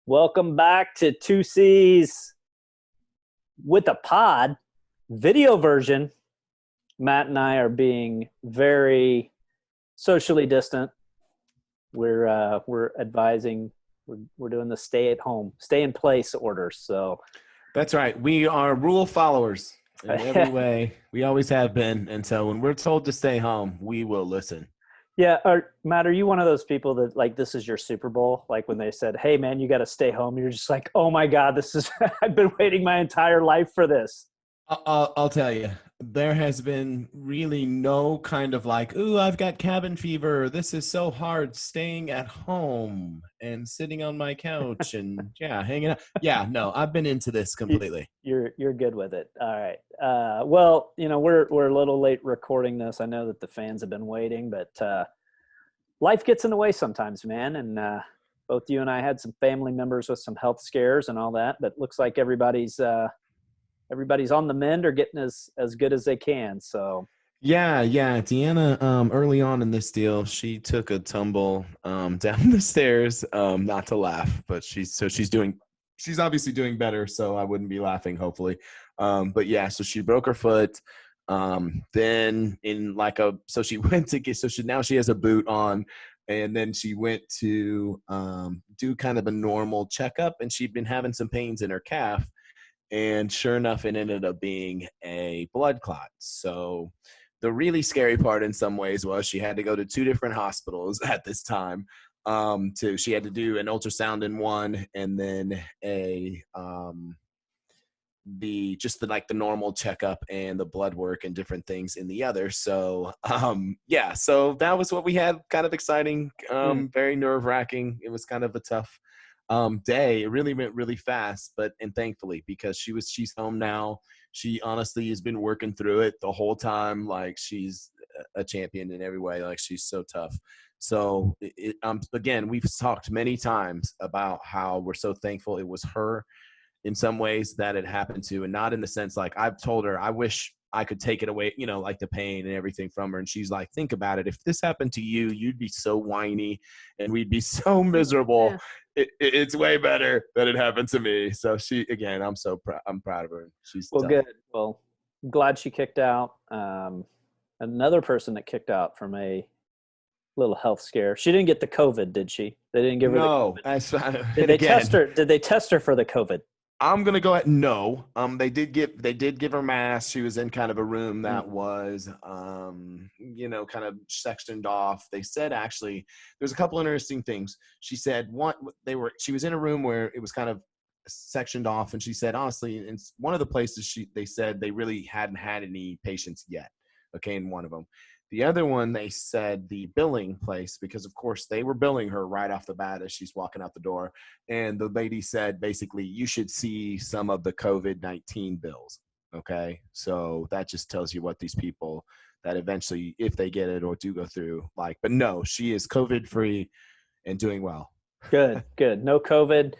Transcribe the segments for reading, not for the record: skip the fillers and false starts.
Welcome back to Two C's with a pod video version. Matt and I are being very socially distant. We're advising we're doing the stay at home, stay in place orders. So That's right. We are rule followers in every way. We always have been. And so when we're told to stay home, we will listen. yeah, Matt, are you one of those people that like this is your Super Bowl? Like when they said, "Hey, man, you got to stay home," you're just like, "Oh my God, this is I've been waiting my entire life for this." I'll tell you, there has been really no kind of like, ooh, I've got cabin fever. This is so hard staying at home and sitting on my couch and hanging out. Yeah, no, I've been into this completely. You're good with it. All right. Well, we're a little late recording this. I know that the fans have been waiting, but life gets in the way sometimes, man. And both you and I had some family members with some health scares and all that. But looks like everybody's on the mend or getting as good as they can. So Yeah. Deanna, early on in this deal, she took a tumble down the stairs. Not to laugh, but she's obviously doing better, so I wouldn't be laughing, hopefully. But yeah, so she broke her foot. Then so she went to get, now she has a boot on, and then she went to do kind of a normal checkup, and she'd been having some pains in her calf. And sure enough, it ended up being a blood clot. So the really scary part in some ways was she had to go to two different hospitals at this time. She had to do an ultrasound in one, and then the normal checkup and the blood work and different things in the other. So so that was what we had. Kind of exciting, very nerve-wracking. It was kind of a tough day. It really went really fast, and thankfully, because she's home now. She honestly has been working through it the whole time. Like, she's a champion in every way. Like, she's so tough. So again, we've talked many times about how we're so thankful it was her in some ways that it happened to, and not in the sense like I've told her I wish I could take it away, like the pain and everything from her. And she's like, think about it. If this happened to you, you'd be so whiny and we'd be so miserable. yeah. It's way better that it happened to me. So again, I'm proud of her. She's Well, tough. good. Well, I'm glad she kicked out. Another person that kicked out from a little health scare. She didn't get the COVID, did she? They didn't give her the No, COVID. Did they test her? Did they test her for the COVID? I'm gonna go ahead. No, they did give her masks. She was in kind of a room that was, kind of sectioned off. They said actually, there's a couple interesting things. She said she was in a room where it was kind of sectioned off, and she said honestly, in one of the places they said they really hadn't had any patients yet. Okay, in one of them. The other one, they said the billing place, because of course they were billing her right off the bat as she's walking out the door. And the lady said, basically, you should see some of the COVID-19 bills. Okay. So that just tells you what these people that eventually, if they get it or do go through, like, but no, she is COVID free and doing well. Good. No COVID.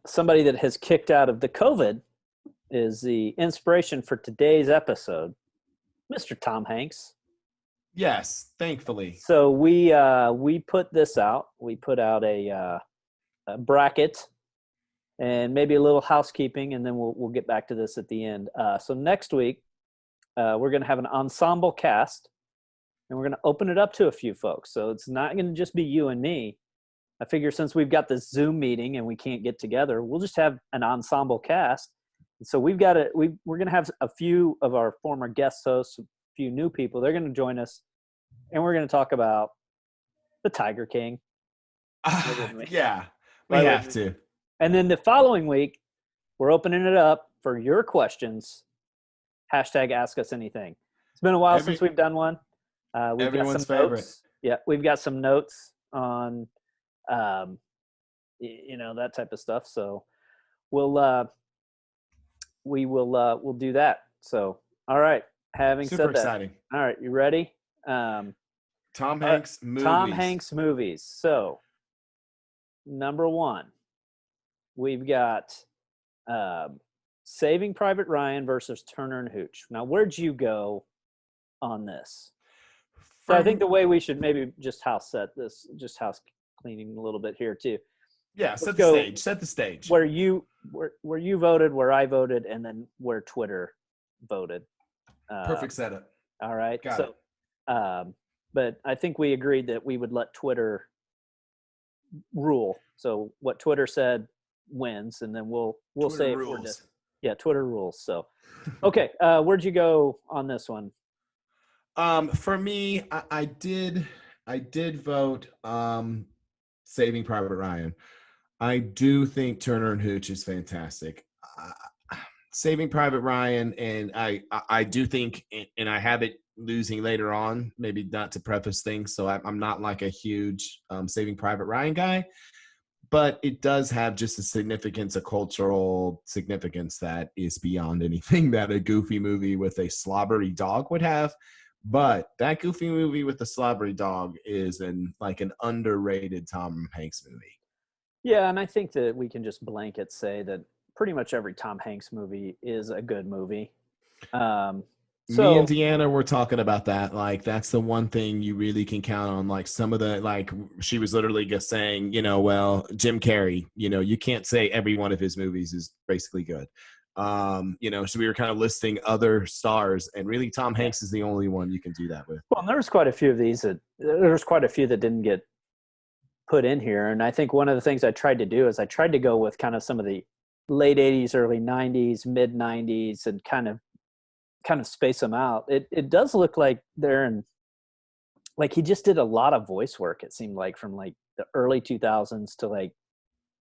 Somebody that has kicked out of the COVID is the inspiration for today's episode, Mr. Tom Hanks. Yes, thankfully. So we put this out. We put out a bracket and maybe a little housekeeping, and then we'll get back to this at the end. So next week we're going to have an ensemble cast, and we're going to open it up to a few folks. So it's not going to just be you and me. I figure since we've got this Zoom meeting and we can't get together, we'll just have an ensemble cast. And so we're going to have a few of our former guest hosts, few new people. They're going to join us, and we're going to talk about the Tiger King. Yeah, we have to. And then the following week, we're opening it up for your questions. # Ask Us Anything. It's been a while since we've done one. We've everyone's got some favorite. Notes. Yeah, we've got some notes on, that type of stuff. So we'll do that. So, all right. Having Super said that, exciting. All right, you ready? Tom Hanks movies. Tom Hanks movies. So, number one, we've got Saving Private Ryan versus Turner and Hooch. Now, where'd you go on this? So I think the way we should maybe just house cleaning a little bit here too. Yeah, Let's set the go stage. Set the stage. where you voted, where I voted, and then where Twitter voted. Perfect setup. All right. Got it. So, but I think we agreed that we would let Twitter rule. So what Twitter said wins, and then we'll Twitter say if we're rules. yeah, Twitter rules. So, okay, where'd you go on this one? For me, I did vote Saving Private Ryan. I do think Turner and Hooch is fantastic. Saving Private Ryan, and I do think, and I have it losing later on. Maybe not to preface things, so I'm not like a huge Saving Private Ryan guy, but it does have just a significance, a cultural significance that is beyond anything that a goofy movie with a slobbery dog would have. But that goofy movie with the slobbery dog is an underrated Tom Hanks movie. Yeah, and I think that we can just blanket say that pretty much every Tom Hanks movie is a good movie. Um, Me and so, Deanna were talking about that. Like, that's the one thing you really can count on. Like, some of the, like, she was literally just saying, well, Jim Carrey, you can't say every one of his movies is basically good. So we were kind of listing other stars, and really Tom yeah. Hanks is the only one you can do that with. Well, and there was quite a few of these that there's quite a few that didn't get put in here, and I think one of the things I tried to do is I tried to go with kind of some of the late '80s, early '90s, mid '90s, and kind of space them out. It does look like they're in like he just did a lot of voice work. It seemed like from like the early 2000s to like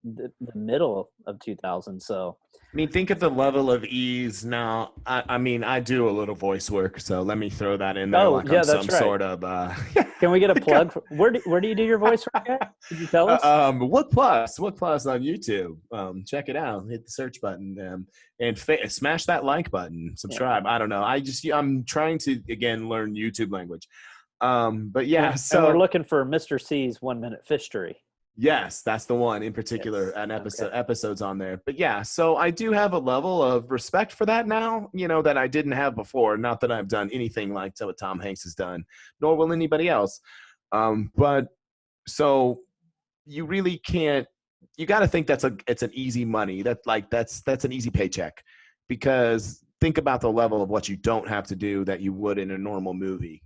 the middle of 2000. So I mean, think of the level of ease now. I mean, I do a little voice work, so let me throw that in there oh like I'm yeah, that's some right. sort of Can we get a plug? Where do you do your voice work at? Could you tell us? What plus? What plus on YouTube? Check it out. Hit the search button and smash that like button. Yeah, Subscribe. I don't know. I'm trying to again learn YouTube language. But and yeah. we're So looking for Mr. C's 1 minute fishery. yes, that's the one in particular. Yes. An Okay. episodes on there. But yeah. So I do have a level of respect for that now. That I didn't have before. Not that I've done anything like what Tom Hanks has done, nor will anybody else. But so you really can't, you got to think it's an easy money, that's an easy paycheck, because think about the level of what you don't have to do that you would in a normal movie.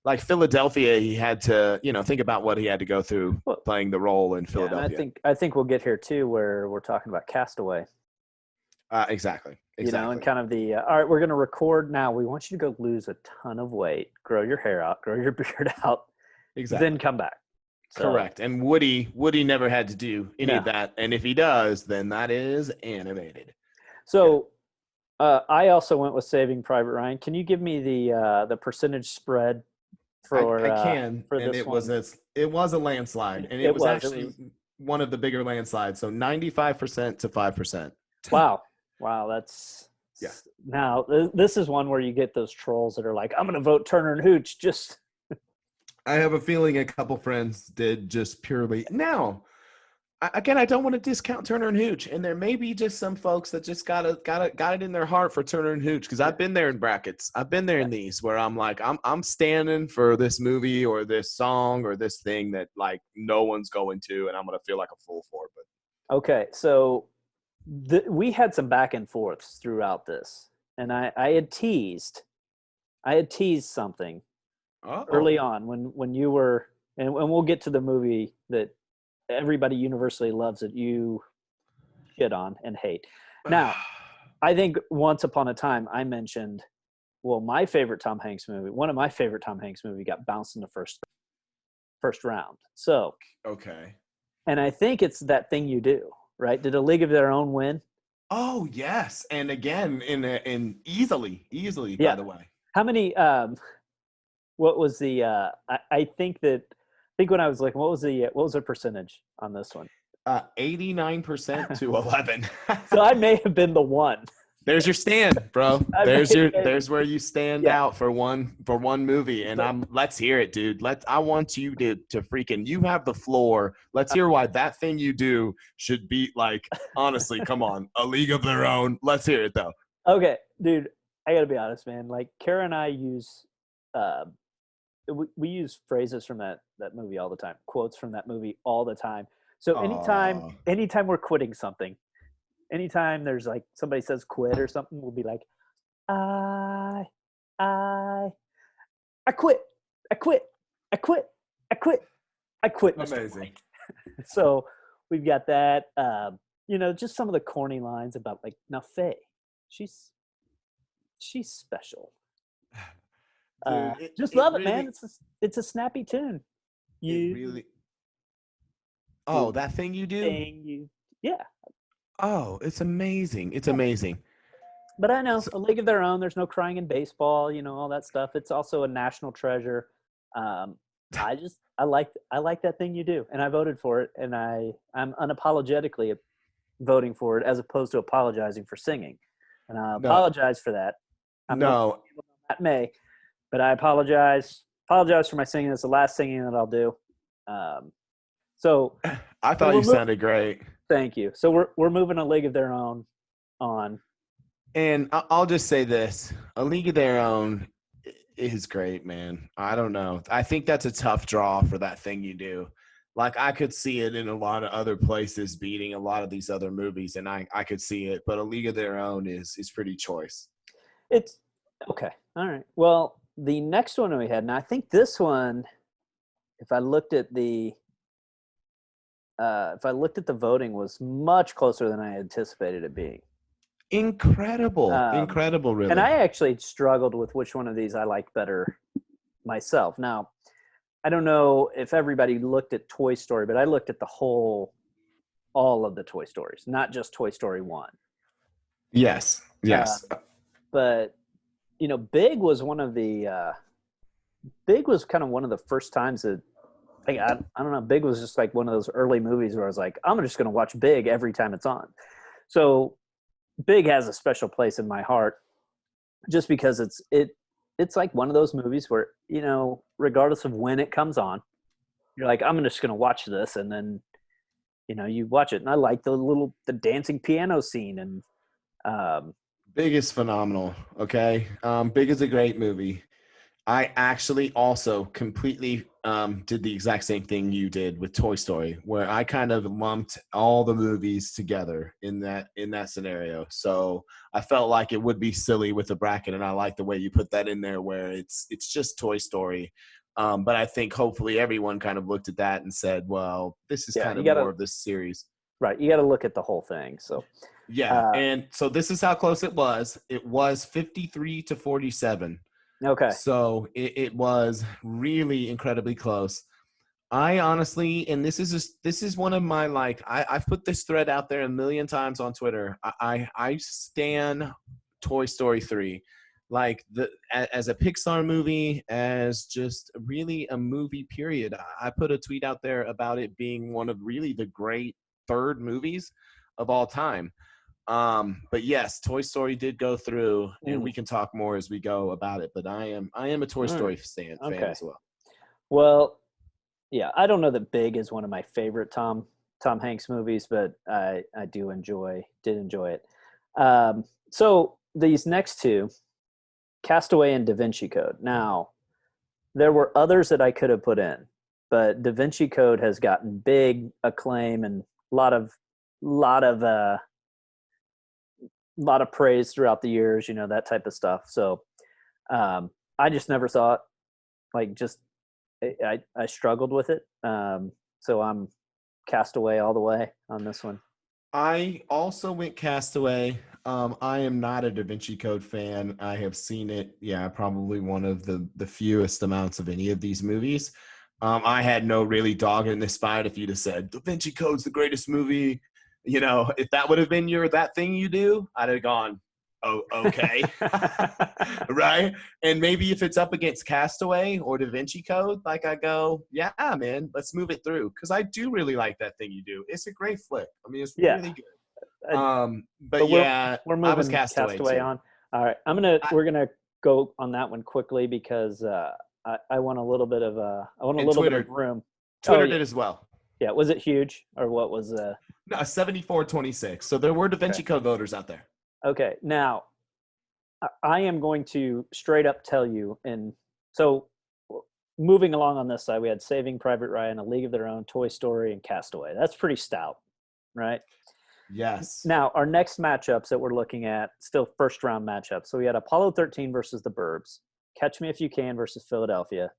Like Philadelphia, he had to, think about what he had to go through Well, playing the role in yeah, and Philadelphia. I think we'll get here too, where we're talking about Castaway. Exactly. And Exactly. kind of the all right, we're going to record now. We want you to go lose a ton of weight, grow your hair out, grow your beard out, then Exactly. come back. So Correct. And Woody never had to do any no, of that, and if he does, then that is animated. Yeah. so I also went with Saving Private Ryan. Can you give me the percentage spread I can, for and this one? it was a landslide, and it It was was. It actually was. one of the bigger landslides. So 95% to 5%. Wow. Wow. That's Yeah, now this is one where you get those trolls that are like, I'm going to vote Turner and Hooch. Just I have a feeling a couple friends did just purely now. Again, I don't want to discount Turner and Hooch, and there may be just some folks that just got it in their heart for Turner and Hooch, because yeah. I've been there in brackets. I've been there Yeah. in these where I'm like, I'm standing for this movie or this song or this thing that like no one's going to, and I'm gonna feel like a fool for. Okay. So we had some back and forths throughout this, and I had teased something But early on when you were, and we'll get to the movie that everybody universally loves that you shit on and hate. Now, I think once upon a time I mentioned, well, my favorite Tom Hanks movie, one of my favorite Tom Hanks movie, got bounced in the first round. So, okay. and I think it's that thing you do, right? Did A League of Their Own win? Oh yes, and again in easily by Yeah. the way. How many? What was the? I think when I was looking, what was the percentage on this one? 89% to 11. So I may have been the one. There's your stand, bro. I may have been, There's where you stand yeah. out for one movie, and So let's hear it, dude. I want you to freaking, you have the floor. Let's hear why that thing you do should be like, honestly, come on, A League of Their Own. Let's hear it though. okay, dude, I gotta be honest, man. Like Kara and I use, uh, we use phrases from that movie all the time, quotes from that movie all the time. So Oh, anytime we're quitting something, anytime there's like somebody says quit or something, we'll be like, I, I, I quit, I quit, I quit, I quit, I quit, Mr. amazing. Blank. So we've got that. Just some of the corny lines about like now Faye, she's she's special. Dude, it, Just it love it, man. really, It's a snappy tune. it You really, do oh, that thing you the do? thing you, yeah. Oh, it's amazing. It's Yeah. amazing. But I know So, a league of their own. There's no crying in baseball. All that stuff. It's also a national treasure. Um, I like that thing you do, and I voted for it, and I'm unapologetically voting for it as opposed to apologizing for singing, and I no, apologize for that. I'm no no, Matt May, but I apologize for my singing. It's the last singing that I'll do. Um, so I so thought we're you moving. sounded great. Thank you. So we're moving a league of their own on. And I'll just say this: A League of Their Own is great, man. I don't know. I think that's a tough draw for that thing you do. Like I could see it in a lot of other places beating a lot of these other movies, and I could see it. But A League of Their Own is pretty choice. It's okay. All right. Well, the next one we had, and I think this one, if I looked at the voting, was much closer than I anticipated it being. Incredible, Um, incredible, and really. I actually struggled with which one of these I liked better myself. Now, I don't know if everybody looked at Toy Story, but I looked at all of the Toy Stories, not just Toy Story 1. Yes, Uh, yes. but Big was kind of one of the first times that I don't know. Big was just like one of those early movies where I was like, I'm just going to watch Big every time it's on. So Big has a special place in my heart, just because it's like one of those movies where regardless of when it comes on, you're like, I'm just going to watch this, and then you watch it, and I like the dancing piano scene, and um, Big is phenomenal. Okay, Big is a great movie. I actually also completely did the exact same thing you did with Toy Story, where I kind of lumped all the movies together in that scenario. So I felt like it would be silly with a bracket, and I like the way you put that in there, where it's just Toy Story. But I think hopefully everyone kind of looked at that and said, "Well, this is yeah, kind you of gotta more of this series." right, you gotta look at the whole thing. So Yeah, uh, and so this is how close it was. It was 53-47. okay, So it was really incredibly close. I honestly, and this is one of my like I've put this thread out there a million times on Twitter. I stan Toy Story 3. Like as a Pixar movie, as just really a movie period. I put a tweet out there about it being one of really the great third movies of all time. But yes, Toy Story did go through, and mm, we can talk more as we go about it. But I am a Toy all right, Story fan okay. as well. Well, yeah, I don't know that Big is one of my favorite Tom Hanks movies, but I did enjoy it. So these next two, Castaway and Da Vinci Code. Now, there were others that I could have put in, but Da Vinci Code has gotten big acclaim and a lot of lot of praise throughout the years, that type of stuff. So I just never saw it. Like, just I struggled with it. So I'm Castaway all the way on this one. I also went Castaway. I am not a Da Vinci Code fan. I have seen it. Yeah, probably one of the fewest amounts of any of these movies. I had no really dog in this fight. If you'd have said Da Vinci Code's the greatest movie, if that would have been that thing you do, I'd have gone, oh, okay, right. And maybe if it's up against Castaway or Da Vinci Code, like I go, yeah, man, let's move it through, because I do really like that thing you do. It's a great flick. I mean, it's Yeah, really good. uh, But but we're yeah, we're I was moving Castaway Castaway too. on. All right, I, we're gonna go on that one quickly because I want a little bit of and room. Oh Twitter yeah, did as well. yeah. Was it huge or what was No, 74-26. So there were Da Okay. Vinci Code voters out there. Okay, now I am going to straight up tell you, and so moving along on this side, we had Saving Private Ryan, A League of Their Own, Toy Story, and Castaway. That's pretty stout, right? Yes. Now, our next matchups that we're looking at, still first round matchups. So we had Apollo 13 versus The Burbs, Catch Me If You Can versus Philadelphia,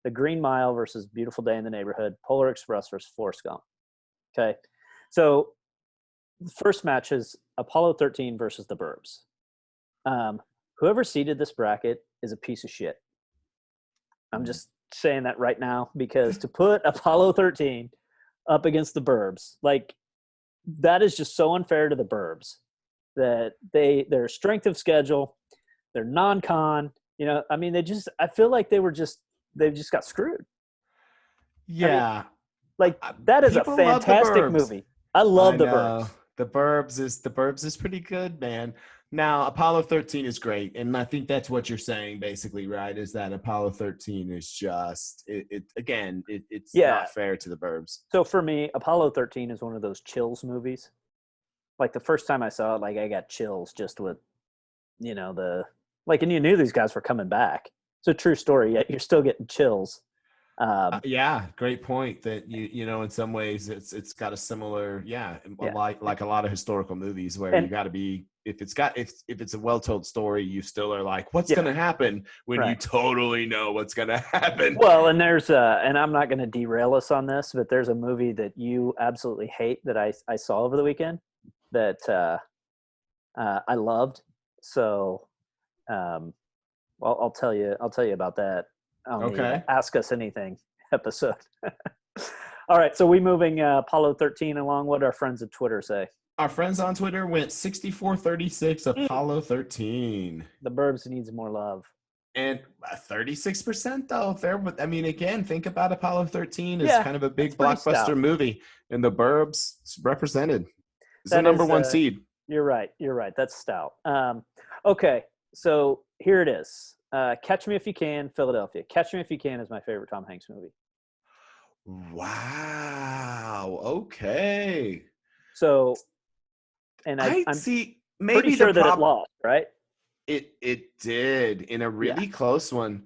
The Green Mile versus Beautiful Day in the Neighborhood, Polar Express versus Forrest Gump. Okay. So the first match is Apollo 13 versus The Burbs. Whoever seeded this bracket is a piece of shit. I'm just saying that right now, because to put Apollo 13 up against The Burbs, like, that is just so unfair to The Burbs, that their strength of schedule, their non-con, I mean, I feel like they just got screwed. I mean, Yeah. like, that is a People love the fantastic Burbs. movie. I I love The know. Burbs. The Burbs is pretty good, man. Now, Apollo 13 is great, and I think that's what you're saying basically, right? Is that Apollo 13 is just it's Yeah. not fair to the Burbs. So for me, Apollo 13 is one of those chills movies. Like, the first time I saw it, like, I got chills just with, and you knew these guys were coming back. It's a true story, yet you're still getting chills. Yeah, great point. That in some ways it's got a similar, Yeah. like a lot of historical movies where And you got to be if it's a well told story, you still are like, what's yeah, going to happen when you right. totally know what's going to happen. Well, and and I'm not going to derail us on this, but there's a movie that you absolutely hate that I saw over the weekend that I loved. So, I'll tell you about that on the Okay. Ask Us Anything episode. All right, so we moving Apollo 13 along. What our friends at Twitter say? Our friends on Twitter went 64-36 Apollo 13. The Burbs needs more love. And 36% though, I mean, again, think about Apollo 13 as Yeah, kind of a that's big pretty blockbuster stout. movie, and the Burbs represented. It's the That number is, one seed. you're right. You're right. That's stout. Okay, so here it is. Catch Me If You Can, Philadelphia. Catch Me If You Can is my favorite Tom Hanks movie. Wow. Okay. So, and I I'm see. pretty Maybe the sure that it problem lost, right? it did in a Yeah. really close one.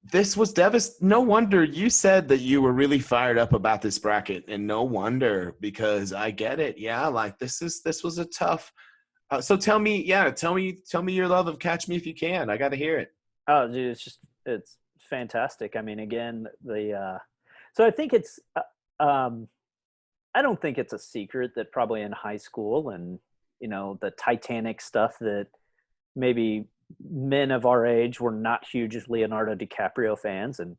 This was devastating. No wonder you said that you were really fired up about this bracket, and no wonder, because I get it. Yeah, like this was a tough. So tell me, tell me your love of Catch Me If You Can. I got to hear it. Oh, dude, it's fantastic. I mean, again, so I think I don't think it's a secret that probably in high school and the Titanic stuff, that maybe men of our age were not huge Leonardo DiCaprio fans, and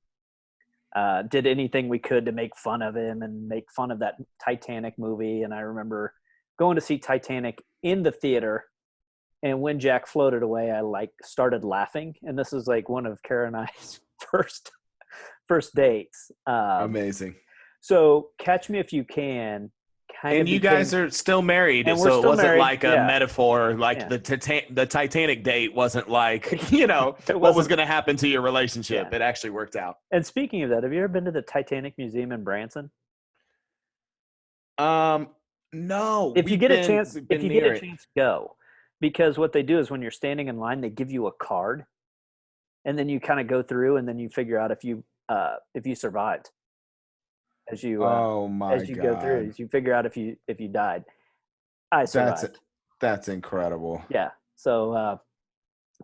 did anything we could to make fun of him and make fun of that Titanic movie. And I remember going to see Titanic in the theater, and when Jack floated away, I started laughing. And this is like one of Kara and I's first dates. Amazing. So Catch Me If You Can kind And of you became, guys are still married, and we're so it still wasn't married. like a Yeah, metaphor. Like yeah. the Titanic date wasn't like It what was wasn't. going to happen to your Yeah. relationship. It actually worked out. And speaking of that, have you ever been to the Titanic Museum in Branson? Um, no, If you get a chance, we've if been you get a near it. chance, go, because what they do is when you're standing in line, they give you a card, and then you kind of go through, and then you figure out if you survived as you Oh my go through. god, As you figure out if you died. I that's survived. that's incredible. Yeah. So,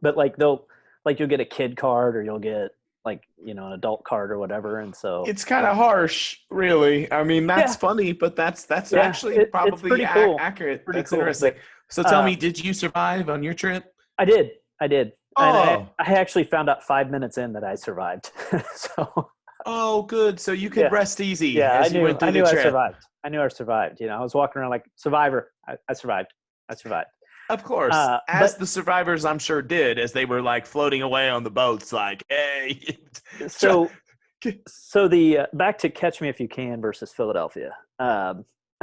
but like you'll get a kid card, or you'll get like an adult card or whatever, and so It's kind of harsh, really. I mean, that's yeah, funny, but that's yeah, actually it's probably pretty cool. accurate. Pretty That's cool. interesting. But So tell uh, me, did you survive on your trip? I did, and Oh, I actually found out 5 minutes in that I survived. So oh, good. So you could yeah, rest easy yeah, as you went I through the knew I trip. survived. I knew I survived. I was walking around like survivor. I survived. I survived. Of course, as But the survivors, I'm sure did, as they were like floating away on the boats, like, hey, so the back to Catch Me If You Can versus Philadelphia. I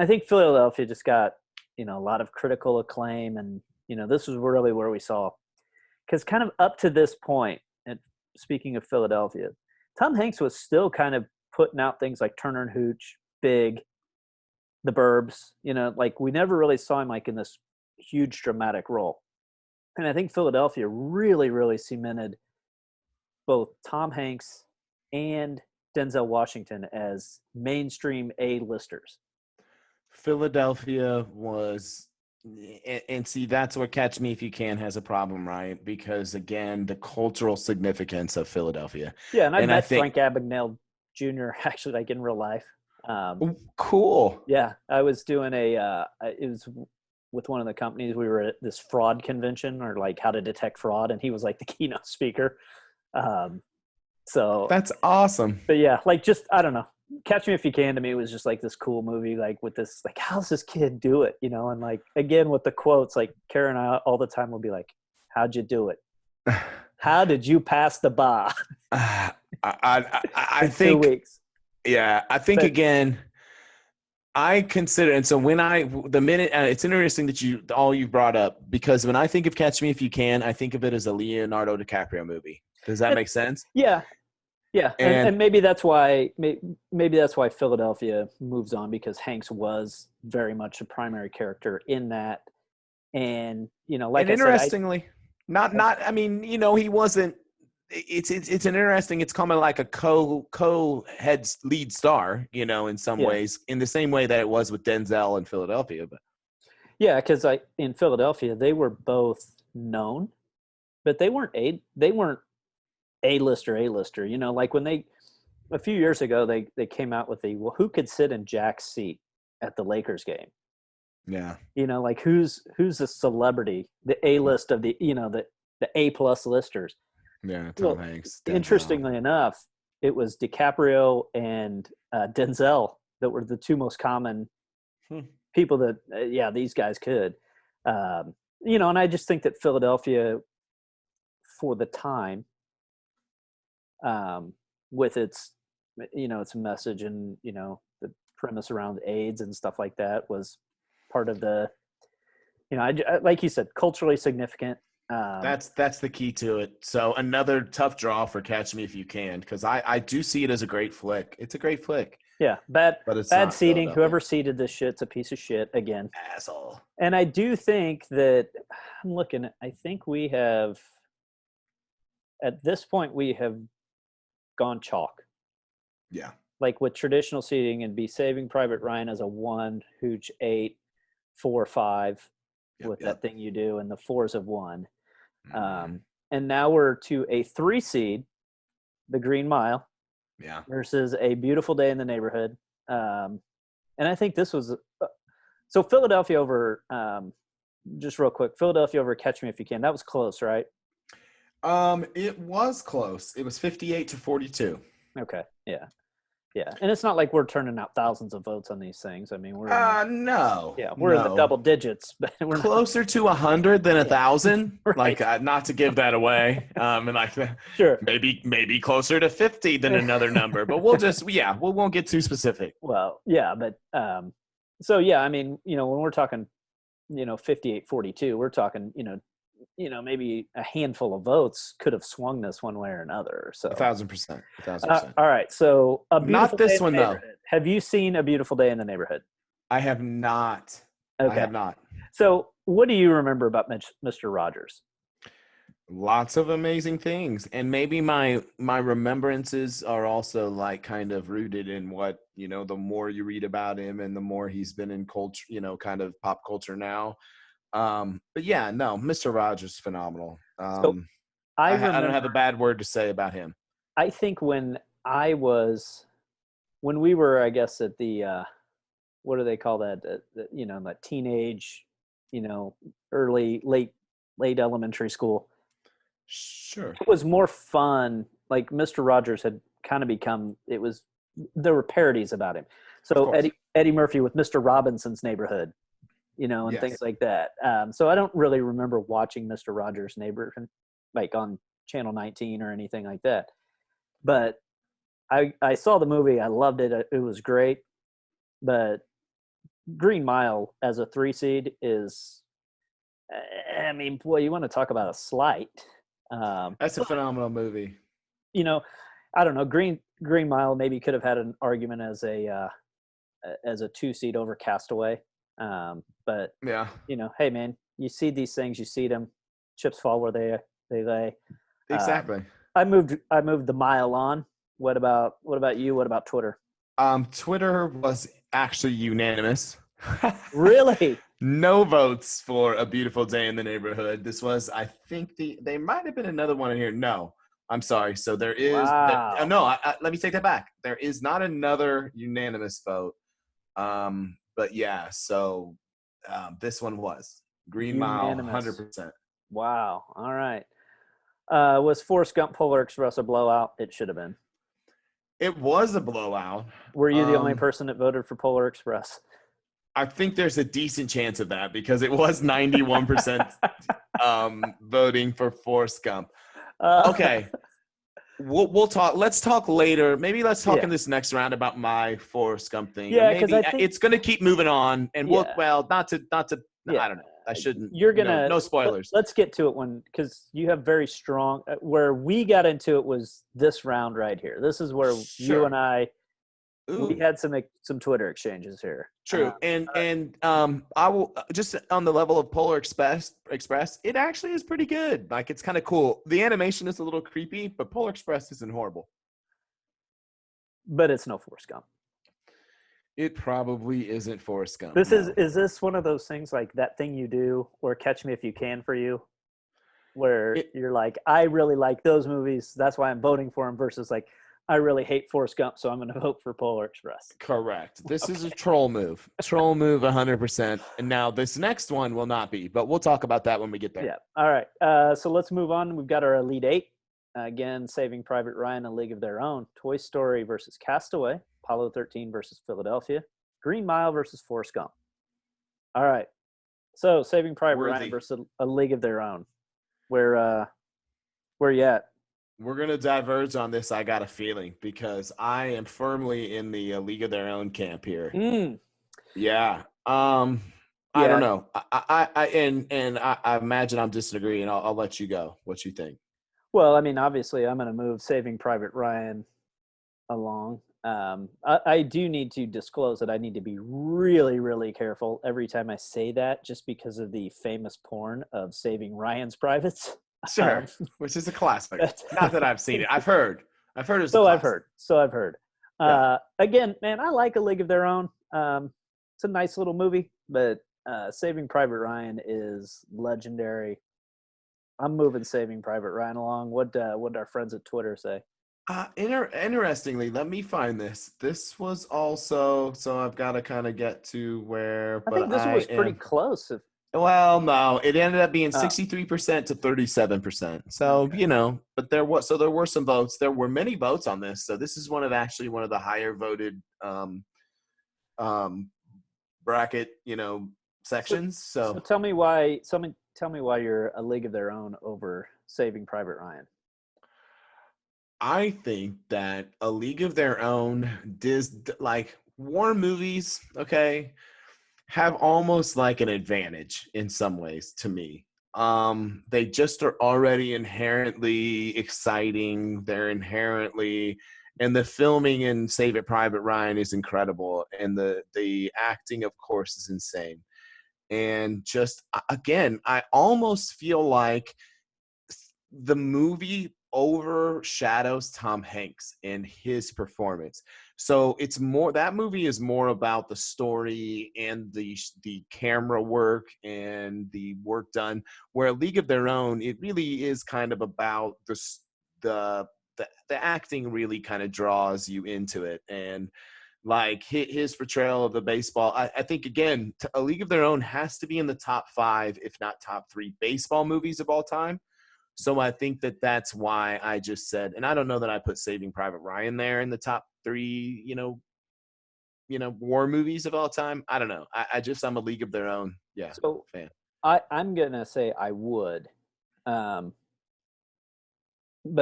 think Philadelphia just got a lot of critical acclaim, and this was really where we saw, because kind of up to this point, and speaking of Philadelphia, Tom Hanks was still kind of putting out things like Turner and Hooch, Big, The Burbs. Like we never really saw him like in this huge dramatic role, and I think Philadelphia really cemented both Tom Hanks and Denzel Washington as mainstream A-listers. Philadelphia was, and see, that's where Catch Me If You Can has a problem, right? Because again, the cultural significance of Philadelphia. Yeah, and I And I met think, Frank Abagnale Jr. actually, like in real life. ooh, cool. Yeah, I was doing it was with one of the companies. We were at this fraud convention, or like how to detect fraud, and he was like the keynote speaker. Um, so, That's awesome. but yeah, like just I don't know. Catch Me If You Can to me was just like this cool movie, like with this, like how's this kid do it, you know? And like again with the quotes, like Karen and I all the time will be like, "How'd you do it? How did you pass the bar I in two think, weeks?" yeah, I think But again, I consider, and so when the minute, it's interesting that you brought up, because when I think of Catch Me If You Can, I think of it as a Leonardo DiCaprio movie. Does that make sense? yeah, yeah, And and maybe that's why maybe that's why Philadelphia moves on, because Hanks was very much a primary character in that, and you know, like and I said, interestingly, I mean, he wasn't. It's an interesting. It's kind of like a head lead star, in some yeah, ways, in the same way that it was with Denzel in Philadelphia. But yeah, because I in Philadelphia they were both known, but they weren't A-lister. You know, like when they a few years ago they came out with the, well, who could sit in Jack's seat at the Lakers game? yeah, You know, like who's a celebrity, the A-list of the, you know, the A-plus listers. yeah, Tom Well, Hanks, Denzel. interestingly enough, it was DiCaprio and Denzel that were the two most common Hmm. people that, yeah, these guys could. You know, and I just think that Philadelphia, for the time, um, with its, you know, its message and, you know, the premise around AIDS and stuff like that, was part of the, you know, like you said, culturally significant. Um, That's the key to it. So another tough draw for Catch Me If You Can, because I do see it as a great flick. It's a great flick, yeah, but it's bad not seating. Philadelphia. Whoever seated this shit's a piece of shit again. Asshole. And I do think that I'm looking. I think we have, at this point, we have gone chalk. Yeah. Like with traditional seating, and be Saving Private Ryan as a 1, Hooch 8, 4, 5, Yep. with that Yep. thing you do, and the fours of 1. Mhm. And now we're to a 3 seed, The Green Mile, Yeah. versus A Beautiful Day in the Neighborhood. And I think this was so Philadelphia over. Just real quick, Philadelphia over Catch Me If You Can. That was close, right? It was close. It was 58-42. Okay, yeah, yeah. And it's not like we're turning out thousands of votes on these things. I mean, we're in the, No, yeah, we're in the no. double digits, but we're not. Closer to 100 than Yeah, 1,000. Like, right. not to give that away. And like, Sure. maybe closer to 50 than another number. But we'll just, yeah, we won't get too specific. Well, yeah, but so yeah, I mean, you know, when we're talking, you know, 58-42, we're talking, you know, maybe a handful of votes could have swung this one way or another. A So, 1,000%. 1,000%. all right. So, A Not Beautiful Day this in one the though. Neighborhood. Have you seen A Beautiful Day in the Neighborhood? I have not. I Okay. have not. So, what do you remember about Mr. Rogers? Lots of amazing things, and maybe my remembrances are also like kind of rooted in what, the more you read about him and the more he's been in culture, kind of pop culture now. But yeah, no, Mr. Rogers, phenomenal. So, I I don't have a remember, bad word to say about him. I think when we were, I guess, at the, what do they call that? You know, that teenage, you know, late elementary school. Sure. It was more fun. Like Mr. Rogers had kind of become, there were parodies about him. Of So course. Eddie Murphy with Mr. Robinson's Neighborhood, you know, and things Yes. like that. So I don't really remember watching Mr. Rogers' Neighborhood like on Channel 19 or anything like that. But I saw the movie. I loved it. It was great. But Green Mile as a 3 seed is, I mean, boy, you want to talk about a slight. That's a phenomenal movie. You know, I don't know. Green Mile maybe could have had an argument as a 2 seed over Castaway. But Yeah. you know, hey man, you see these things, you see them. Chips fall where they lay. Um, Exactly. I moved the mile on. What about you? What about Twitter? Twitter was actually unanimous. Really? No votes for A Beautiful Day in the Neighborhood. This was, I think, they might have been another one in here. No, I'm sorry. So there is Wow. no. Let me take that back. There is not another unanimous vote. But yeah, so this one was Green Mile, Unanimous. 100%. Wow. All right. Was Forrest Gump Polar Express a blowout? It should have been. It was a blowout. Were you the only person that voted for Polar Express? I think there's a decent chance of that because it was 91% voting for Forrest Gump. Okay. We'll talk. Let's talk later. Maybe let's talk in this next round about my Forrest Gump thing. Yeah, because I think it's going to keep moving on, and not to. Yeah. I don't know. I shouldn't. You're gonna no spoilers. Let's get to it because you have very strong. Where we got into it was this round right here. This is where you and I we had some Twitter exchanges here. True, and I will just on the level of Polar Express. It actually is pretty good. Like it's kind of cool. The animation is a little creepy, but Polar Express isn't horrible. But it's no Forrest Gump. It probably isn't Forrest Gump. Is this one of those things like That Thing You Do or Catch Me If You Can for you, where you're like, I really like those movies, that's why I'm voting for them, versus like, I really hate Forrest Gump, so I'm going to vote for Polar Express. Correct. This is a troll move. Troll move 100%. And now this next one will not be, but we'll talk about that when we get there. Yeah. All right. So let's move on. We've got our Elite Eight. Again, Saving Private Ryan, A League of Their Own, Toy Story versus Castaway, Apollo 13 versus Philadelphia, Green Mile versus Forrest Gump. All right. So Saving Private Ryan versus A League of Their Own. Where you at? We're going to diverge on this, I got a feeling, because I am firmly in the League of Their Own camp here. Yeah. I don't know. I imagine I'm disagreeing. I'll let you go. What you think? Well, I mean, obviously, I'm going to move Saving Private Ryan along. I do need to disclose that I need to be really, really careful every time I say that, just because of the famous porn of Saving Ryan's Privates. Sure, which is a classic. Not that I've seen it. I've heard it's so I've heard. Yeah. Again, man, I like A League of Their Own. It's a nice little movie, but Saving Private Ryan is legendary. I'm moving Saving Private Ryan along. What did our friends at Twitter say? Interestingly, let me find this. This was also, so I've got to kind of get to where. I think this was pretty close. Well, no, it ended up being 63% to 37%. So, but there were some votes. There were many votes on this. So this is one of the higher voted bracket, sections. So tell me why you're A League of Their Own over Saving Private Ryan. I think that A League of Their Own like war movies, okay, have almost like an advantage in some ways to me. They just are already inherently exciting. They're inherently, and the filming in Save It Private Ryan is incredible, and the acting, of course, is insane. And just again, I almost feel like the movie overshadows Tom Hanks and his performance. So it's more, that movie is more about the story and the camera work and the work done, where A League of Their Own, it really is kind of about the acting really kind of draws you into it. And like his portrayal of the baseball, I think, again, A League of Their Own has to be in the top 5, if not top 3 baseball movies of all time. So I think that's why I just said, and I don't know that I put Saving Private Ryan there in the top 3, war movies of all time. I don't know. I'm A League of Their Own. Yeah. So fan. I'm going to say I would. But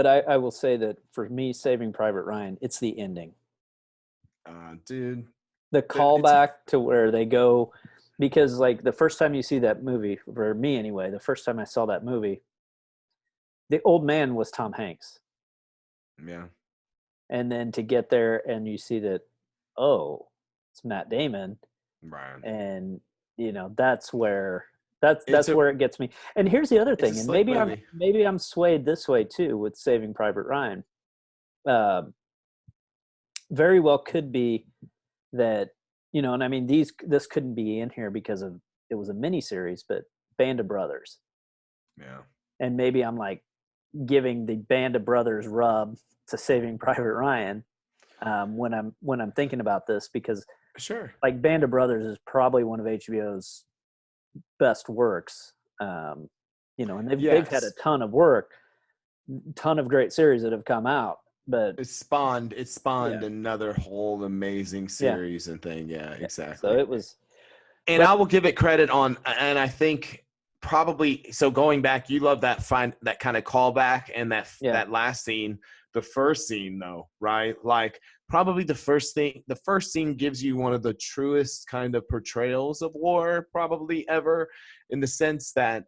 I will say that for me, Saving Private Ryan, it's the ending. Dude. The callback to where they go, because like the first time you see that movie, for me anyway, the first time I saw that movie, the old man was Tom Hanks. Yeah. And then to get there and you see that, oh, it's Matt Damon. Right. And that's where it gets me. And here's the other thing, and maybe I'm swayed this way too with Saving Private Ryan. very well could be that, and I mean, this couldn't be in here because it was a miniseries, but Band of Brothers. Yeah. And maybe I'm like giving the Band of Brothers rub to Saving Private Ryan when I'm thinking about this, because Sure. like Band of Brothers is probably one of HBO's best works. And they've had a ton of work, ton of great series that have come out, but it spawned yeah. another whole amazing series and thing. Yeah, exactly. So it was, and I will give it credit on, and I think probably, so going back, you love that kind of callback and that last scene, the first scene though, right? Like probably the first scene gives you one of the truest kind of portrayals of war probably ever, in the sense that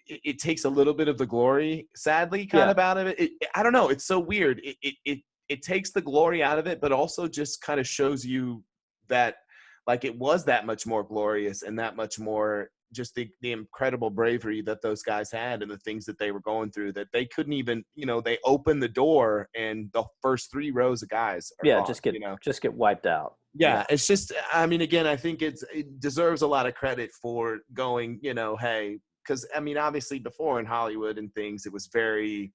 it takes a little bit of the glory, sadly, kind of out of it. I don't know. It's so weird. It takes the glory out of it, but also just kind of shows you that like it was that much more glorious and that much more just the incredible bravery that those guys had and the things that they were going through, that they couldn't even, they opened the door and the first 3 rows of guys are gone, just get wiped out. Yeah, it's just, I mean, again, I think it deserves a lot of credit for going, hey, because I mean, obviously before in Hollywood and things, it was very,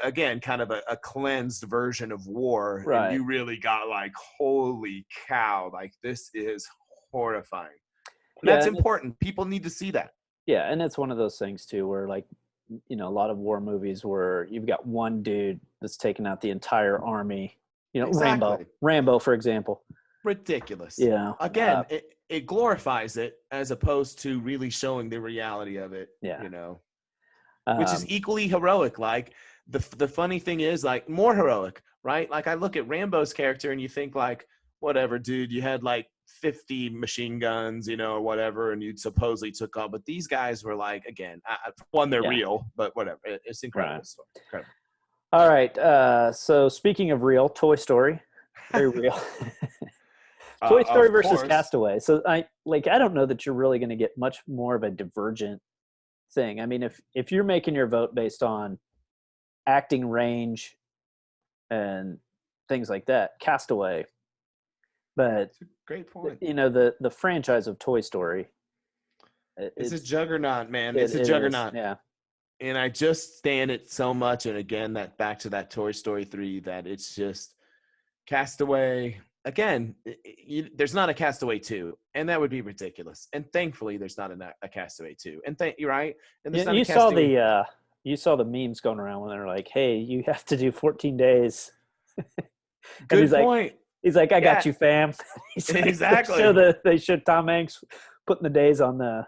again, kind of a cleansed version of war. Right. And you really got like, holy cow, like this is horrifying. And that's important. People need to see that. Yeah. And it's one of those things too, where like, a lot of war movies where you've got one dude that's taking out the entire army, Exactly. Rambo, for example. Ridiculous. Yeah. Again, it glorifies it as opposed to really showing the reality of it. Yeah. Which is equally heroic. Like the funny thing is, like, more heroic, right? Like I look at Rambo's character and you think like, whatever, dude, you had like 50 machine guns, or whatever, and you supposedly took off. But these guys were like, again, they're real, but whatever. It's incredible. Right. Story. Incredible. All right. So speaking of real, Toy Story, very real. Toy Story versus Castaway. So I don't know that you're really going to get much more of a divergent thing. I mean, if you're making your vote based on acting range and things like that, Castaway. But that's a great point. The franchise of Toy Story. It's a juggernaut, man. It's a juggernaut. Yeah. And I just stand it so much. And again, that back to that Toy Story 3, that it's just Castaway. Again, there's not a Castaway 2, and that would be ridiculous. And thankfully, there's not a Castaway 2. And you're right. And you saw the memes going around when they're like, "Hey, you have to do 14 days." Good point. He's like, "I got you, fam." Exactly. They showed Tom Hanks putting the days on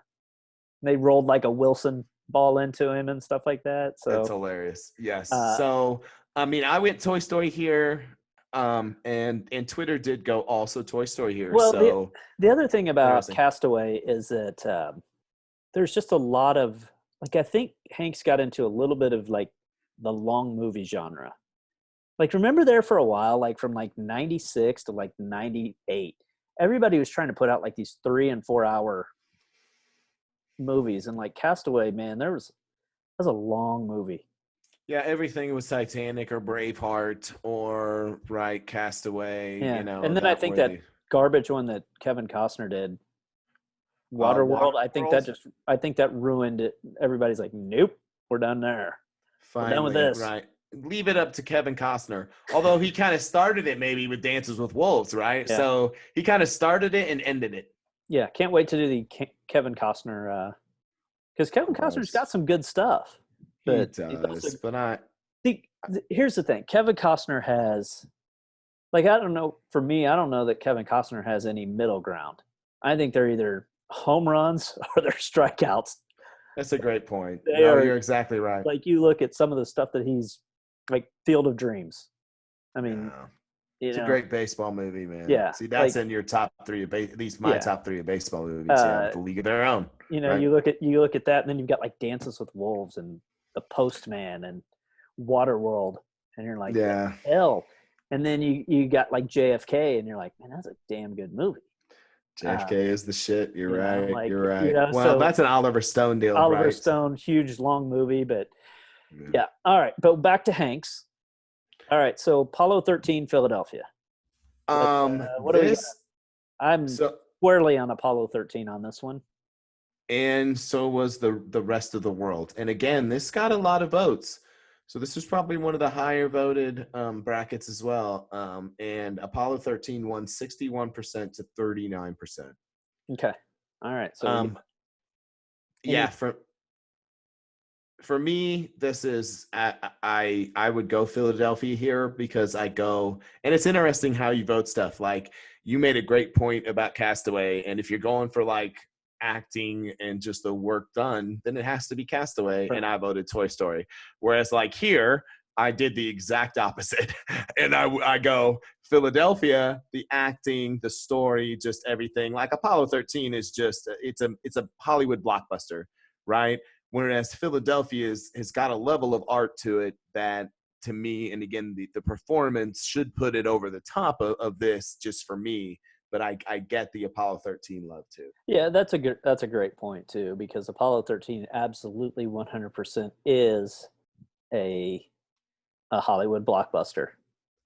they rolled like a Wilson ball into him and stuff like that. So that's hilarious. Yes. So I mean, I went Toy Story here. And Twitter did go also Toy Story here. Well, so the other thing about Castaway is that there's just a lot of, like, I think Hanks got into a little bit of like the long movie genre. Like, remember there for a while, like from like 96 to like 98, everybody was trying to put out like these 3 and 4 hour movies, and like Castaway, man, that was a long movie. Yeah, everything was Titanic or Braveheart or Castaway. Yeah. And then I think that garbage one that Kevin Costner did, Waterworld, I think that ruined it. Everybody's like, nope, we're done there. Finally, we're done with this. Right. Leave it up to Kevin Costner. Although he kind of started it maybe with Dances with Wolves, right? Yeah. So he kind of started it and ended it. Yeah, can't wait to do the Kevin Costner, because Kevin Costner's got some good stuff. But he does, here's the thing. Kevin Costner has, like, I don't know, for me, I don't know that Kevin Costner has any middle ground. I think they're either home runs or they're strikeouts. That's a great point. You're exactly right. Like, you look at some of the stuff that he's, like, Field of Dreams. I mean, it's a great baseball movie, man. Yeah. See, that's in your top 3 at least my top 3 of baseball movies. The League of Their Own. Right? you look at that, and then you've got like Dances with Wolves and The Postman and Waterworld, and you're like, yeah, hell. And then you got like JFK, and you're like, man, that's a damn good movie. JFK is the shit. You're right. You're right. Well, that's an Oliver Stone deal. Oliver Stone, huge long movie, but yeah. All right, but back to Hanks. All right. So Apollo 13, Philadelphia. What do we got? This I'm so squarely on Apollo 13 on this one. and so was the rest of the world. And again, this got a lot of votes. So this was probably one of the higher voted brackets as well. And Apollo 13 won 61% to 39%. Okay. All right. So we got Um, any yeah, for me, this is I would go Philadelphia here because I go, and it's interesting how you vote stuff. Like you made a great point about Castaway, and if you're going for like acting and just the work done, then it has to be Castaway, right. and I voted Toy Story. Whereas like here, I did the exact opposite, and I go Philadelphia, the acting, the story, just everything. Like Apollo 13 is just it's a Hollywood blockbuster, right? Whereas Philadelphia has got a level of art to it that, to me, and again, the performance should put it over the top of this just for me. But I get the Apollo 13 love too. Yeah, that's a great point too, because Apollo 13 absolutely 100% is a a Hollywood blockbuster.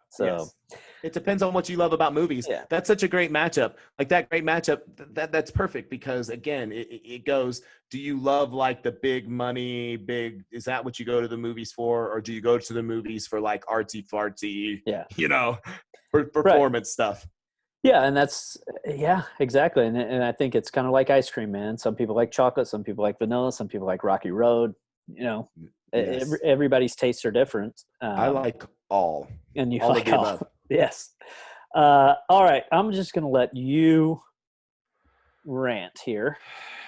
So Yes. It depends on what you love about movies. yeah, That's such a great matchup. Like that great matchup, that's perfect because again, it goes, do you love like the big money, is that what you go to the movies for? Or do you go to the movies for like artsy fartsy, yeah, you know, right. performance stuff? Yeah, and that's yeah, exactly. And I think it's kind of like ice cream, man. Some people like chocolate, some people like vanilla, some people like Rocky Road. You know, Yes. everybody's tastes are different, I like and you all of like the all. above. Yes. All right, I'm just gonna let you rant here.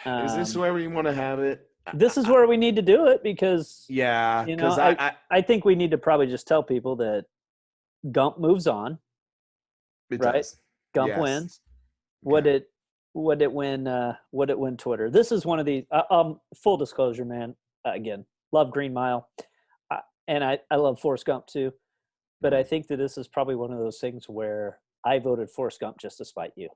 Is this Um, where we want to have it? this is where we need to do it because Yeah, you know because I think we need to probably just tell people that Gump moves on, it right? does. Gump Yes. wins. Okay. Would it would it win would it win Twitter? This is one of these full disclosure, man. Again, love Green Mile. And I love Forrest Gump too, but I Mhm. think that this is probably one of those things where I voted Forrest Gump just to spite you.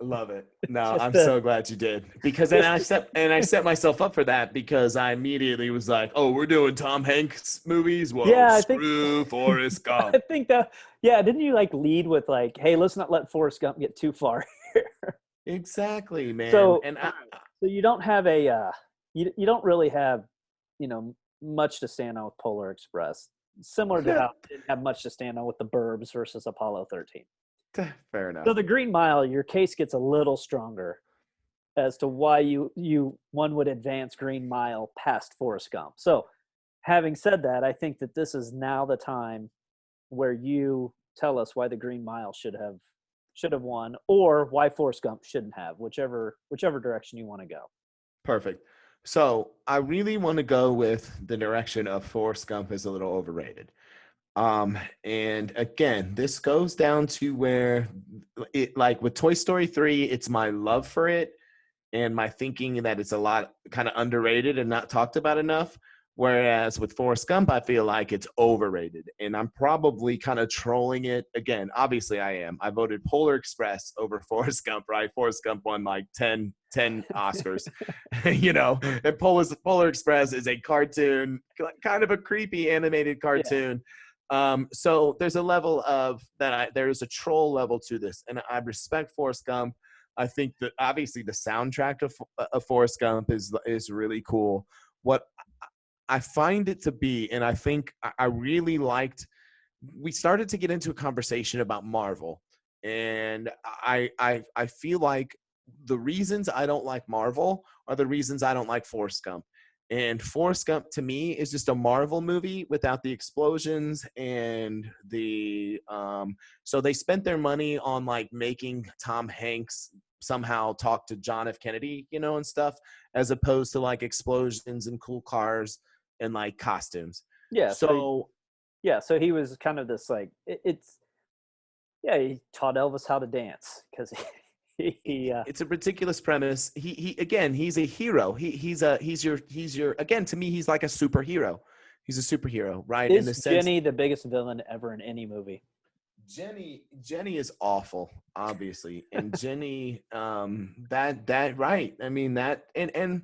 Love it. No, Just I'm to so glad you did because then just I set myself up for that because I immediately was like, "Oh, we're doing Tom Hanks movies. Well, yeah, screw Forrest I Gump." think that yeah, didn't you like lead with like, hey, let's not let Forrest Gump get too far here. Exactly, man. So And so you don't have a you don't really have, you know, much to stand on with Polar Express. Similar to how it didn't have much to stand on with the Burbs versus Apollo 13. fair So enough. the Green Mile, your case gets a little stronger as to why one would advance Green Mile past Forrest Gump. So having said that, I think that this is now the time where you tell us why the Green Mile should have won, or why Forrest Gump shouldn't have, whichever direction you want to go. Perfect. So I really want to go with the direction of Forrest Gump is a little overrated. And again, this goes down to where it like with Toy Story 3, it's my love for it and my thinking that it's a lot kind of underrated and not talked about enough. Whereas with Forrest Gump, I feel like it's overrated. And I'm probably kind of trolling it. Again, obviously I am. I voted Polar Express over Forrest Gump, right? Forrest Gump won like ten Oscars, you know, and Polar Express is a cartoon, kind of a creepy animated Yeah, cartoon. So there's a level of there's a troll level to this. And I respect Forrest Gump. I think that obviously the soundtrack of Forrest Gump is really cool. What I find it to be, and I think I really liked. We started to get into a conversation about Marvel, and I feel like the reasons I don't like Marvel are the reasons I don't like Forrest Gump. And Forrest Gump to me is just a Marvel movie without the explosions and the so they spent their money on like making Tom Hanks somehow talk to John F. Kennedy, you know, and stuff, as opposed to like explosions and cool cars and like costumes. yeah. So So he was kind of this like it's yeah. He taught Elvis how to dance because he it's a ridiculous premise. He again, he's a hero. He's your again, to me he's like a superhero. He's a superhero, right? In is the sense Jenny the biggest villain ever in any movie? Jenny is awful, obviously. And Jenny that right. I mean that and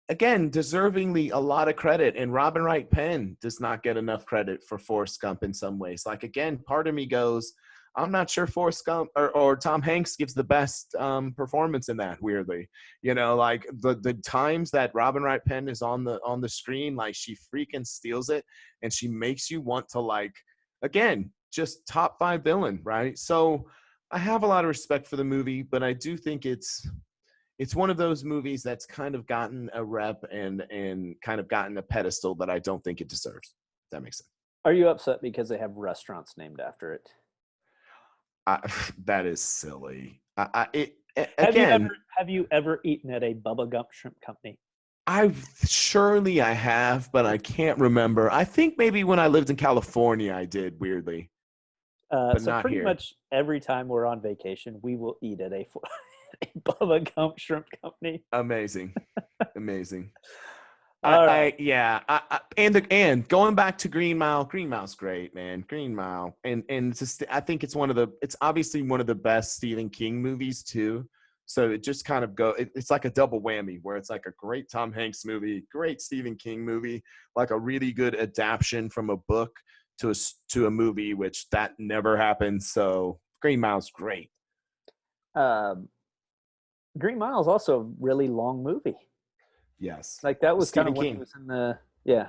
again, deservingly a lot of credit. And Robin Wright Penn does not get enough credit for Forrest Gump in some ways. Like, again, part of me goes, I'm not sure Forrest Gump or Tom Hanks gives the best performance in that. Weirdly, like the times that Robin Wright Penn is on the screen, like she freaking steals it, and she makes you want to, like, again, just top 5 villain, right? So I have a lot of respect for the movie, but I do think it's one of those movies that's kind of gotten a rep and kind of gotten a pedestal that I don't think it deserves. If that makes sense. Are you upset because they have restaurants named after it? I, that is silly. Have you ever Again, have you ever eaten at a Bubba Gump Shrimp Company? I have, but I can't remember. I think maybe when I lived in California, I did, weirdly, but So not pretty here. much every time we're on vacation, we will eat at a, a Bubba Gump Shrimp Company. Amazing, amazing. All right. And going back to Green Mile, Green Mile's great, man. Green Mile, and it's just, I think it's obviously one of the best Stephen King movies too. So it just kind of it's like a double whammy where it's like a great Tom Hanks movie, great Stephen King movie, like a really good adaptation from a book to a movie, which that never happened. So Green Mile's great. Um, Green Mile is also a really long movie. Yes, Like that was kind Stephen of when he King. was in the yeah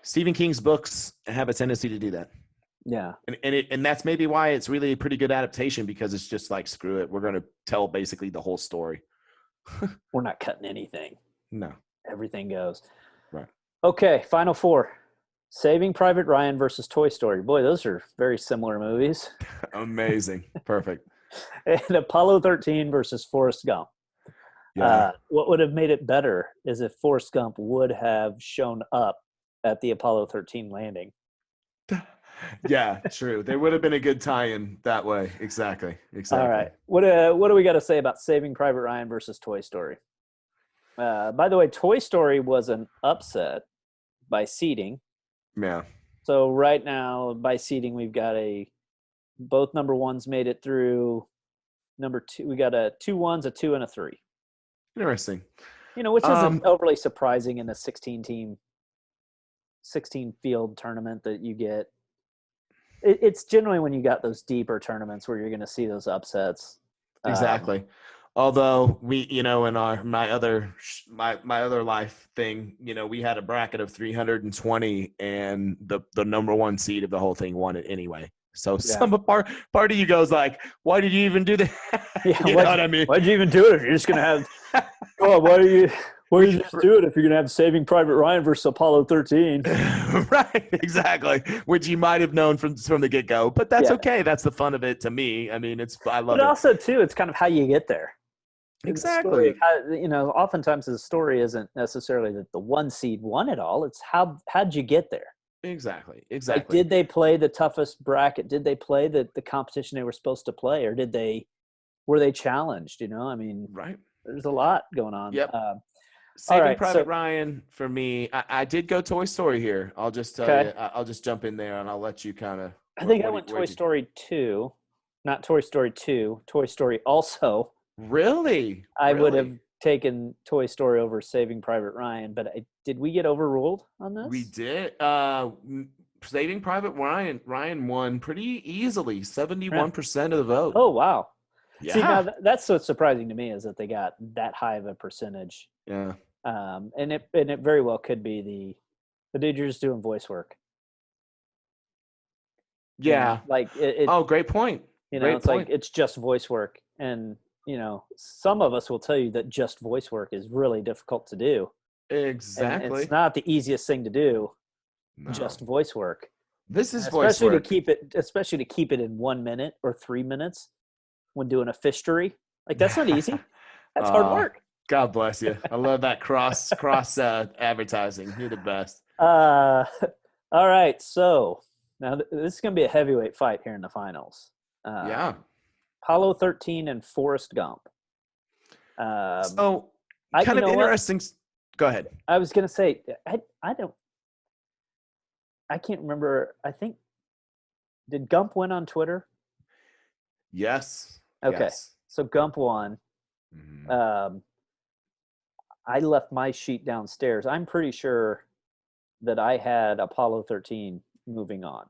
Stephen King's books have a tendency to do that. yeah. And that's maybe why it's really a pretty good adaptation, because it's just like, screw it, we're going to tell basically the whole story. We're not cutting anything. No. Everything goes. Right. Okay, final four. Saving Private Ryan versus Toy Story. Boy, those are very similar movies. Amazing. Perfect. And Apollo 13 versus Forrest Gump. Yeah. What would have made it better is if Forrest Gump would have shown up at the Apollo 13 landing. Yeah, true. There would have been a good tie-in that way. Exactly. All Exactly. right. What do we got to say about Saving Private Ryan versus Toy Story? By the way, Toy Story was an upset by seeding. Yeah. So right now, by seeding, we've got both number ones made it through. Number two, we got a 2 1s, a 2, and a 3. Interesting. Which isn't Um, overly surprising in a 16 field tournament that you get. It's generally when you got those deeper tournaments where you're going to see those upsets. exactly. Although we, in my other life thing, we had a bracket of 320, and the number one seed of the whole thing won it anyway. So Yeah. some part of you goes like, why did you even do that? Yeah. You know what I mean? Why'd you even do it if you're just going to have? Oh, why do you just do it if you're going to have Saving Private Ryan versus Apollo 13? Right, exactly. Which you might have known from the get go, but that's Yeah. okay. That's the fun of it to me. I mean, I But love it. also too, it's kind of how you get there. The story, Exactly. oftentimes the story isn't necessarily that the one seed won it all. It's how'd you get there? Exactly. Like, Exactly. did they play the toughest bracket? Did they play the competition they were supposed to play, or were they challenged? I mean, Right. there's a lot going on. Yep. All Saving right, Private so Ryan for me. I did go Toy Story here. I'll just tell okay, you. I'll just jump in there and I'll let you kind of. I think I went Toy Where'd you? Story 2, not Toy Story 2, Toy Story also. Really? I would have Really? taken Toy Story over Saving Private Ryan, but did we get overruled on We this? did. Saving Private Ryan. Ryan won pretty easily. Yeah. 71% of the vote. Oh wow. See, now Yeah. that's what's surprising to me is that they got that high of a percentage, Yeah. and it very well could be the dude you're just doing voice work. Yeah. Like it Oh, great point. Great it's like point. it's just voice work, and some of us will tell you that just voice work is really difficult to do, and it's Exactly. not the easiest thing to do, No. just voice work, This and is voice work. especially to keep it in 1 minute or 3 minutes when doing a fish story. Like that's not easy. That's hard uh, work. God bless you. I love that cross advertising. You're the best. Uh, all right. So now this is going to be a heavyweight fight here in the finals. Yeah. Apollo 13 and Forrest Gump. Um, So you kind of know what? interesting. Go ahead. I was going to say, I can't remember. I think, did Gump win on Twitter? Yes. Okay. Yes. So Gump won. Mhm. Um, I left my sheet downstairs. I'm pretty sure that I had Apollo 13 moving on.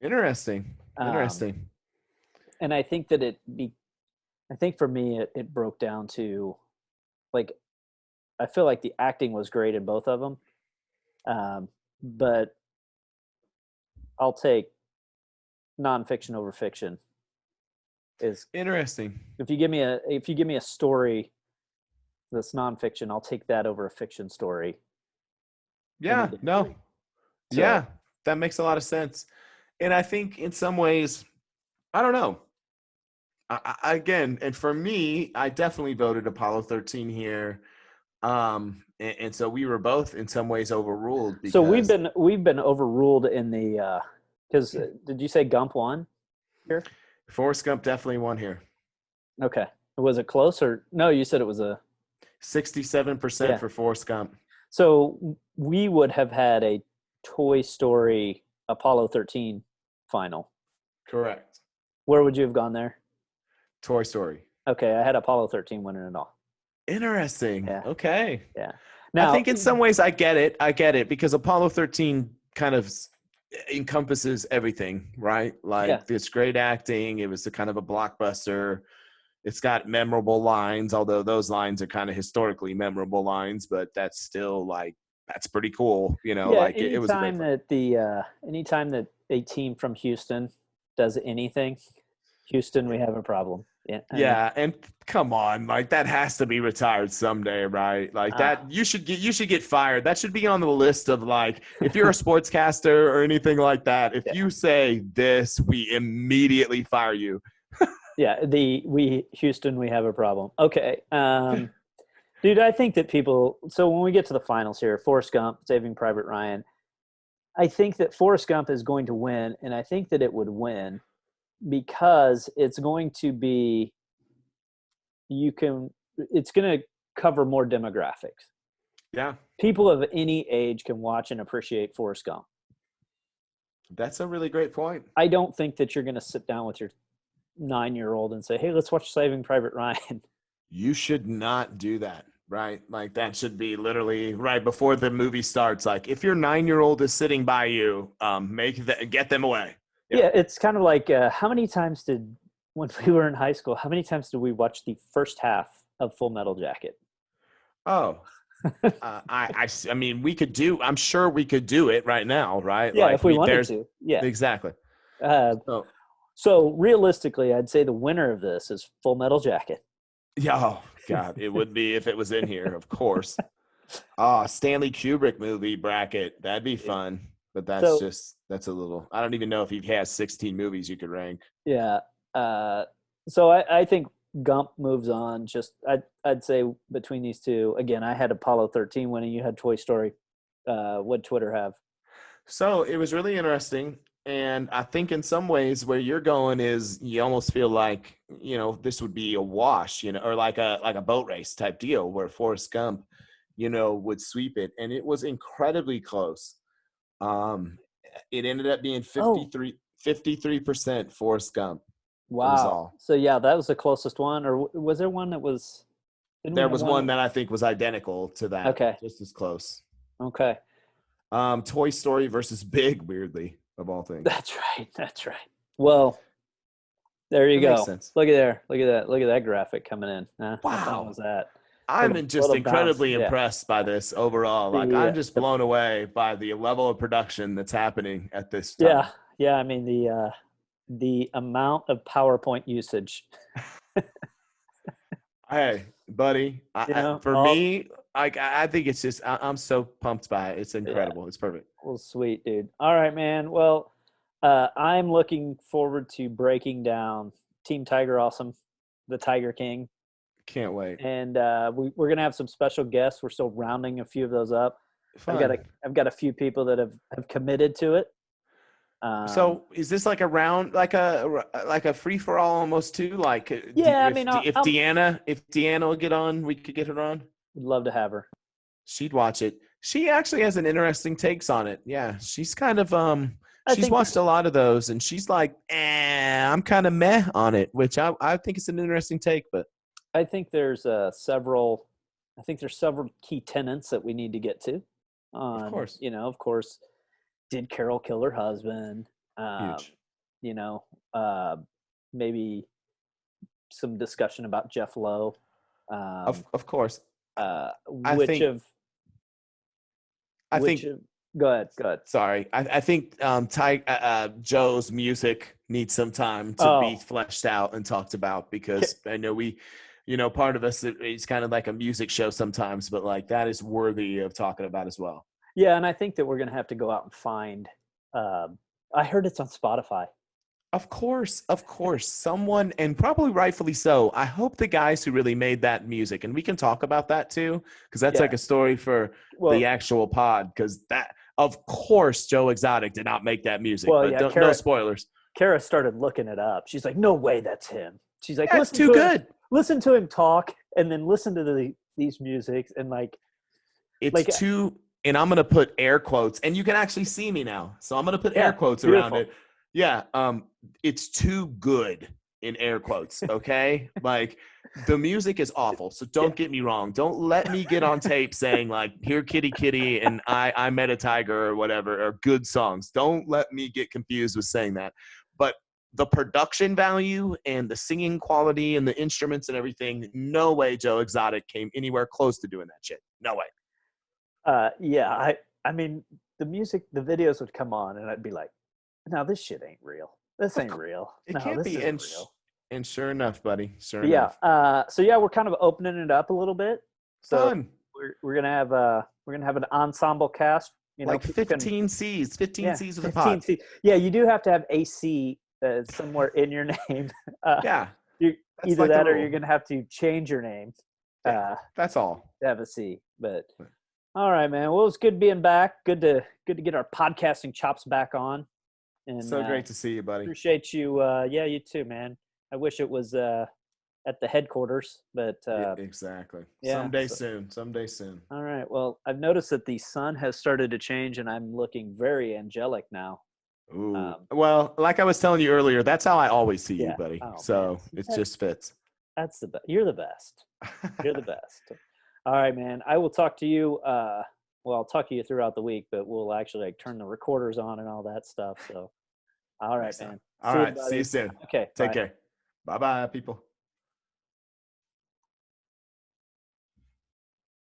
Interesting. Um, Interesting. and I think that I think for me, it broke down to like, I feel like the acting was great in both of them. But I'll take nonfiction over fiction. Is Interesting. if you give me a story that's nonfiction, I'll take that over a fiction story any Yeah, day. no. So Yeah, that makes a lot of sense. And I think in some ways, I don't know. Again, and for me, I definitely voted Apollo 13 here. And so we were both in some ways overruled so because we've been overruled in the because did you say Gump won here? Forrest Gump definitely won here. Okay, was it close or no? You said it was a 67% yeah. for Forrest Gump. So we would have had a Toy Story Apollo 13 final. Correct. Where would you have gone there? Toy Story. Okay, I had Apollo 13 winning it all. Interesting. Yeah, Okay. yeah. I Now, think in some ways I get it. I get it because Apollo 13 kind of encompasses everything, right? yeah, Like this great acting. It was a kind of a blockbuster. It's got memorable lines, although those lines are kind of historically memorable lines, but that's still like, that's pretty cool. You know, yeah. like it was a great film. Anytime that a team from Houston does anything, Houston, we have a problem. Yeah, I mean, Yeah, and come on, like that has to be retired someday, right? Like uh, that you should get fired. That should be on the list of like if you're a sportscaster or anything like that, if yeah, you say this, we immediately fire you. yeah. We Houston, we have a problem. Okay, dude, I think that people. So when we get to the finals here, Forrest Gump, Saving Private Ryan, I think that Forrest Gump is going to win, and I think that it would win because it's going to be you can it's going to cover more demographics. Yeah, People of any age can watch and appreciate Forrest Gump. that's a really great point. I don't think that you're going to sit down with your 9-year-old and say, "Hey, let's watch Saving Private Ryan." You should not do that, right? Like that should be literally right before the movie starts. Like if your 9-year-old is sitting by you, get them away. Yeah. Yeah, it's kind of like how many times did when we were in high school? How many times did we watch the first half of Full Metal Jacket? Oh, I mean, we could do. I'm sure we could do it right now, right? Yeah, Like if we we wanted there's to. Yeah. exactly. Uh, So so realistically, I'd say the winner of this is Full Metal Jacket. yeah, oh God, it would be if it was in here, of course. Stanley Kubrick movie bracket. That'd be fun, but So that's a little. I don't even know if he has 16 movies you could rank. yeah, uh, so I think Gump moves on. Just I'd say between these two, again, I had Apollo 13 winning. You had Toy Story. What Twitter have? So it was really interesting. And I think in some ways where you're going is you almost feel like, you know, this would be a wash, you know, or like a boat race type deal where Forrest Gump, you know, would sweep it. And it was incredibly close. Um, it ended up being Oh, 53% Forrest Gump. It was wow. all. So yeah, that was the closest one, or was there one that was? Didn't we There have was one one that? that I think was identical to that, Okay, just as close. okay, Toy Story versus Big, weirdly, of all things. that's right, that's right. Well, there you That makes go. sense. Look at there. Look at that graphic coming in. How fun was Wow. that? I'm just Little bounce. incredibly Yeah. impressed by this overall. Like The I'm just blown away by the level of production that's happening at this yeah, time. yeah. I mean the amount of PowerPoint usage. Hey, buddy, You know, for all me, like I think it's just I'm so pumped by it. It's yeah. incredible. It's perfect. Well, sweet dude. All right, man. Well, I'm looking forward to breaking down Team Tiger Awesome, the Tiger King, Can't wait. and we're gonna have some special guests. We're still rounding a few of those up. Fun. I've got a few people that have committed to it. So is this like a round, like a free for all almost too? Like Yeah, I mean, If Deanna will get on, we could get her on. would love to have her. She'd watch it. She actually has an interesting takes on it. Yeah, she's kind of I she's think watched a lot of those, and she's like, I'm kind of meh on it, which I think is an interesting take. But I think there's several I think there's several key tenets that we need to get to. Of On, course. of course, did Carol kill her husband? Um, Huge. you know, uh, maybe some discussion about Jeff Lowe. Of course. I Which think of I which think of go ahead, go ahead. sorry. I think Joe's music needs some time to be Oh, fleshed out and talked about, Ca- because I know part of us, it's kind of like a music show sometimes, but like that is worthy of talking about as well. yeah, and I think that we're gonna have to go out and find. Um, I heard it's on Spotify. Of course, someone, and probably rightfully so. I hope the guys who really made that music, and we can talk about that too, because that's Yeah. like a story for the Well, actual pod. Because that, of course, Joe Exotic did not make that music, but yeah. no spoilers. Kara started looking it up. She's like, "No way, that's him." She's like, Yeah, it's too good. listen to him talk, and then listen to these musics, and It's like, too, and I'm gonna put air quotes, and you can actually see me now, so I'm gonna put air yeah, quotes around beautiful. it. Yeah, it's too good in air quotes. Okay, like the music is awful. So Yeah, don't get me wrong. Don't let me get on tape saying like "Here, Kitty, Kitty" and I Met a Tiger" or whatever are good songs. Don't let me get confused with saying that. But the production value and the singing quality and the instruments and everything, no way Joe Exotic came anywhere close to doing that shit. No way. yeah. I mean, the music, the videos would come on, and I'd be like, "No, this shit ain't real. This Of ain't course, real. it No, can't this be. isn't real." And sure enough, buddy. Sure But yeah, enough. so yeah, we're kind of opening it up a little bit. So Fun. we're gonna have an ensemble cast. Like People can 15 C's. 15 yeah, C's with a 15 pod. seats. Yeah, you do have to have AC somewhere in your name. Uh, Yeah. you That's either like the that or you're rule. gonna have to change your name Yeah. uh, That's all. to have a C. But all right, man. Well, it's good being back. Good to get our podcasting chops back on. And So great to see you, buddy. appreciate you. Yeah, you too, man. I wish it was at the headquarters, but Yeah, exactly. yeah. Someday So, soon. Someday soon. all right. Well, I've noticed that the sun has started to change, and I'm looking very angelic now. Ooh. Um, Well, like I was telling you earlier, that's how I always see you, yeah. buddy. Oh man, So see, it just fits. that's the best. You're the best. You're the best. All right, man. I will talk to you. Well, I'll talk to you throughout the week, but we'll actually like turn the recorders on and all that stuff. So, all right, Nice. man. All See you, right. See you buddy. soon. Okay. Take Bye. care. Bye bye, people.